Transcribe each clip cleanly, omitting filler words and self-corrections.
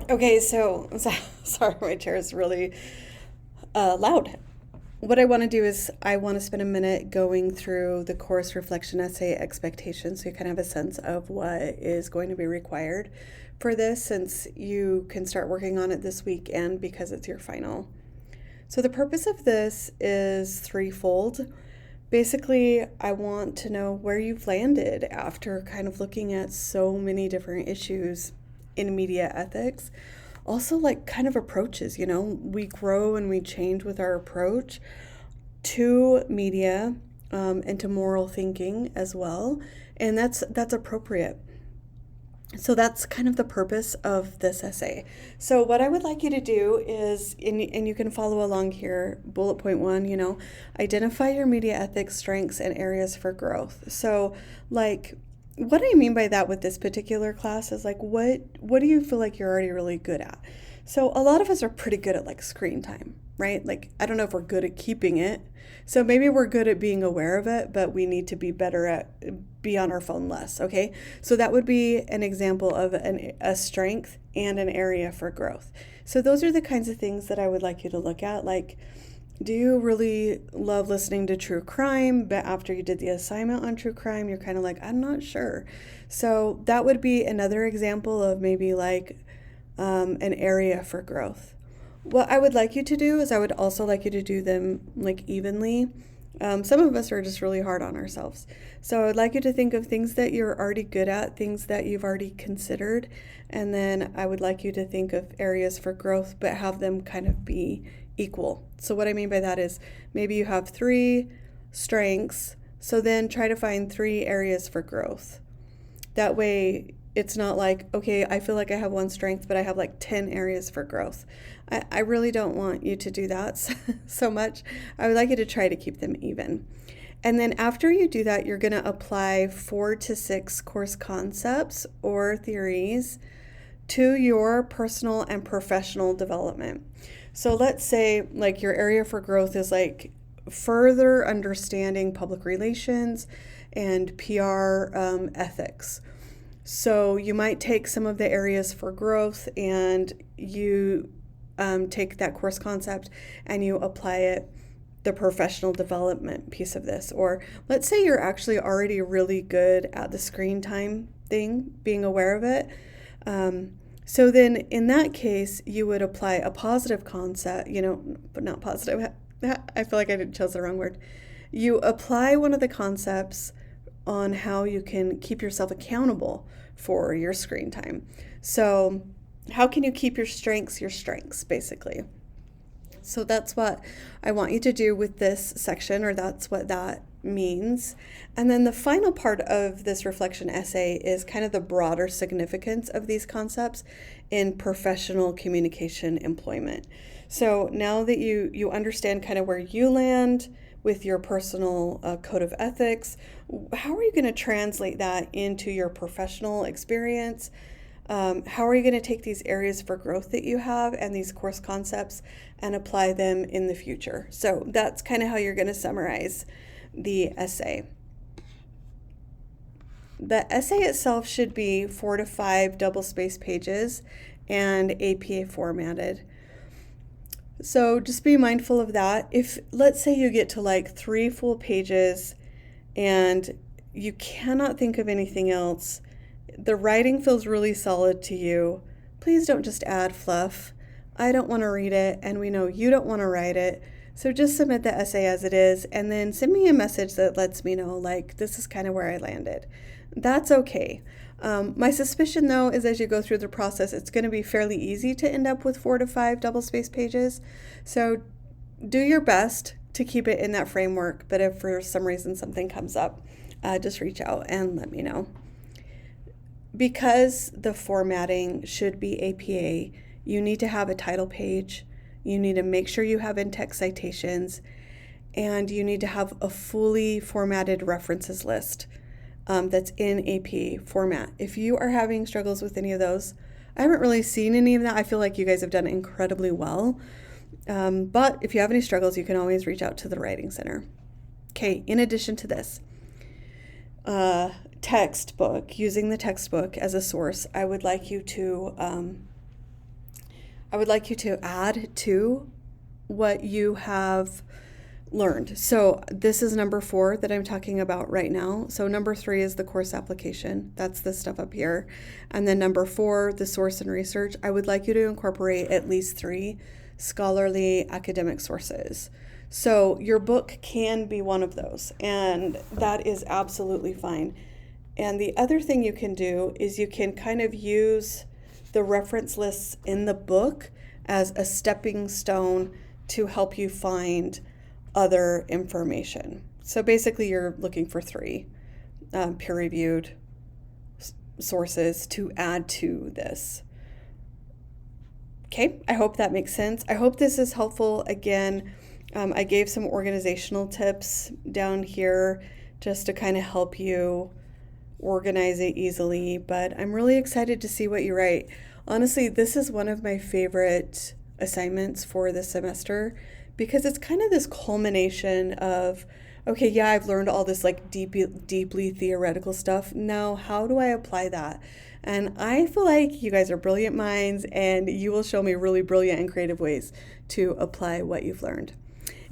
Okay, sorry, my chair is really loud. What I want to do is I want to spend a minute going through the course reflection essay expectations so you kind of have a sense of what is going to be required for this since you can start working on it this week and because it's your final. So the purpose of this is threefold. Basically, I want to know where you've landed after kind of looking at so many different issues in media ethics. Also, like kind of approaches, we grow and we change with our approach to media and to moral thinking as well. And that's appropriate. So that's kind of the purpose of this essay. So what I would like you to do is, and you can follow along here, bullet point one, identify your media ethics strengths and areas for growth. So like, what I mean by that with this particular class is like, what do you feel like you're already really good at? So a lot of us are pretty good at like screen time, right? Like, I don't know if we're good at keeping it. So maybe we're good at being aware of it, but we need to be better at be on our phone less, okay? So that would be an example of a strength and an area for growth. So those are the kinds of things that I would like you to look at. Like, do you really love listening to true crime, but after you did the assignment on true crime, you're kind of like, I'm not sure. So that would be another example of maybe like an area for growth. What I would like you to do is I would also like you to do them like evenly. Some of us are just really hard on ourselves. So I would like you to think of things that you're already good at, things that you've already considered, and then I would like you to think of areas for growth, but have them kind of be equal. So what I mean by that is maybe you have three strengths, so then try to find three areas for growth. That way it's not like, okay, I feel like I have one strength, but I have like 10 areas for growth. I really don't want you to do that so much. I would like you to try to keep them even. And then after you do that, you're going to apply 4 to 6 course concepts or theories to your personal and professional development. So let's say like your area for growth is like further understanding public relations and PR ethics. So you might take some of the areas for growth and you take that course concept and you apply it the professional development piece of this. Or let's say you're actually already really good at the screen time thing, being aware of it. So then in that case, you would apply a positive concept, but not positive. I feel like I chose the wrong word. You apply one of the concepts on how you can keep yourself accountable for your screen time. So how can you keep your strengths, basically? So that's what I want you to do with this section, or that's what that means. And then the final part of this reflection essay is kind of the broader significance of these concepts in professional communication employment. So now that you understand kind of where you land with your personal code of ethics, how are you going to translate that into your professional experience? How are you going to take these areas for growth that you have and these course concepts and apply them in the future? So that's kind of how you're going to summarize the essay. The essay itself should be 4 to 5 double-spaced pages and APA formatted. So just be mindful of that. If, let's say you get to like 3 full pages and you cannot think of anything else, the writing feels really solid to you, please don't just add fluff. I don't want to read it, and we know you don't want to write it. So just submit the essay as it is, and then send me a message that lets me know, like, this is kind of where I landed. That's okay. My suspicion, though, is as you go through the process, it's going to be fairly easy to end up with 4 to 5 double-spaced pages. So do your best to keep it in that framework, but if for some reason something comes up, just reach out and let me know. Because the formatting should be APA, you need to have a title page, you need to make sure you have in-text citations, and you need to have a fully formatted references list that's in APA format. If you are having struggles with any of those, I haven't really seen any of that. I feel like you guys have done incredibly well. But if you have any struggles, you can always reach out to the Writing Center. Okay, in addition to this, textbook, using the textbook as a source, I would like you to I would like you to add to what you have learned. So this is number 4 that I'm talking about right now. So number 3 is the course application. That's the stuff up here. And then number 4, the source and research. I would like you to incorporate at least 3 scholarly academic sources. So your book can be one of those, and that is absolutely fine. And the other thing you can do is you can kind of use the reference lists in the book as a stepping stone to help you find other information. So basically you're looking for 3 peer-reviewed sources to add to this. Okay, I hope that makes sense. I hope this is helpful. Again, I gave some organizational tips down here just to kind of help you organize it easily, but I'm really excited to see what you write. Honestly, this is one of my favorite assignments for the semester because it's kind of this culmination of, okay, yeah, I've learned all this like deeply theoretical stuff. Now, how do I apply that? And I feel like you guys are brilliant minds and you will show me really brilliant and creative ways to apply what you've learned.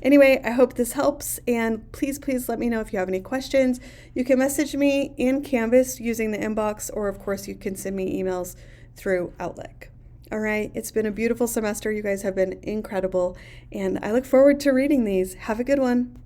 Anyway, I hope this helps, and please let me know if you have any questions. You can message me in Canvas using the inbox, or of course you can send me emails through Outlook. All right, it's been a beautiful semester. You guys have been incredible, and I look forward to reading these. Have a good one.